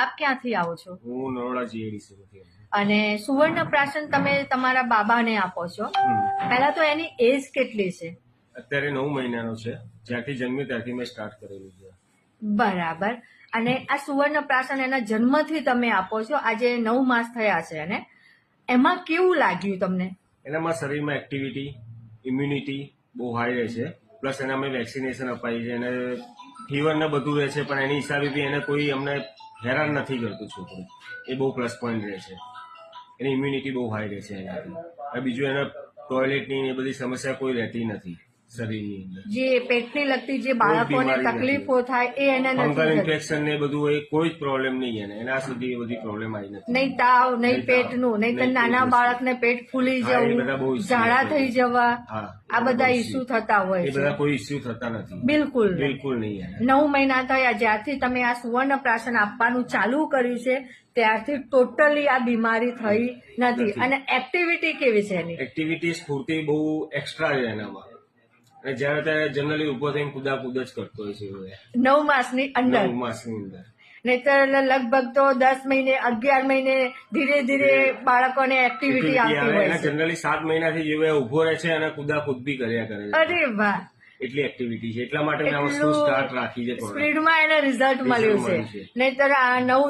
આપ ક્યાંથી આવો છો? હું નરોડા જીએડીસી માંથી. અને સુવર્ણ પ્રાશન તમે તમારા બાબાને આપો છો. પહેલા તો એની એજ કેટલી છે? અત્યારે 9 મહિનાનો છે. જ્યાંથી જન્મ્યો ત્યાંથી મેં સ્ટાર્ટ કરેલું છે. બરાબર. અને આ સુવર્ણ પ્રાશન એના જન્મથી તમે આપો છો, આજે 9 માસ થયા છે, અને એમાં કેવું લાગ્યું તમને? એનામાં શરીરમાં એક્ટિવિટી, ઇમ્યુનિટી બહુ હાઈ રહે છે. પ્લસ એના અમે વેક્સિનેશન અપાઈ છે અને ફીવર ને બધું રહે છે, પણ એની હિસાબે બી એને કોઈ અમને હેરાન નથી કરતું છોકરું. એ બહુ પ્લસ પોઈન્ટ રહે છે. એની ઇમ્યુનિટી બહુ હાઈ રહે છે એનાથી. અને બીજું એને ટોયલેટની એ બધી સમસ્યા કોઈ રહેતી નથી શરીરની અંદર. જે પેટની લગતી જે બાળકોને તકલીફો થાય એ એને ફંગલ નથી થતી. ઇન્ફેક્શન ને બધું એ કોઈ જ પ્રોબ્લેમ નહીં એને. એના સુધી એ બધી પ્રોબ્લેમ આવી નથી. નહીં તાવ, નહીં પેટનું, નહીં તો નાના બાળકને પેટ ફૂલી હા, એ બધા બહુ જવું, issue ઝાડા થાય. થઈ જવા, હા, આ બધા ઇસ્યુ થતા હોય એ બધા છે. કોઈ ઇસ્યુ થતા નથી. બિલકુલ નહીં. બિલકુલ નહીં એને. 9 મહિના થયા જ્યારથી તમે આ સુવર્ણ પ્રાશન આપવાનું ચાલુ કર્યું છે ત્યારથી ટોટલી આ બીમારી થઈ નથી. અને એક્ટિવિટી કેવી છે એની? એક્ટિવિટી સ્ફૂર્તિ બહુ એક્સ્ટ્રા છે એનામાં. અને જ્યારે ત્યારે જનરલી ઉભો થઈને કુદાકુદ જ કરતો હોય છે એ 9 માસની અંદર. 9 માસની અંદર. નહીતર લગભગ તો 10 મહિને 11 મહિને ધીરે ધીરે બાળકોને એક્ટિવિટી આવતી હોય એના છે. જનરલી 7 મહિનાથી જેવો ઉભો રહે છે અને કુદાકુદ બી કર્યા કરે છે. અરે વાહ, એટલી એક્ટિવિટી છે. એટલા માટે મેં આ વસ્તુ એટલું સ્ટાર્ટ રાખી છે. સ્પીડમાં એને રિઝલ્ટ મળ્યું છે. નહીતર આ 9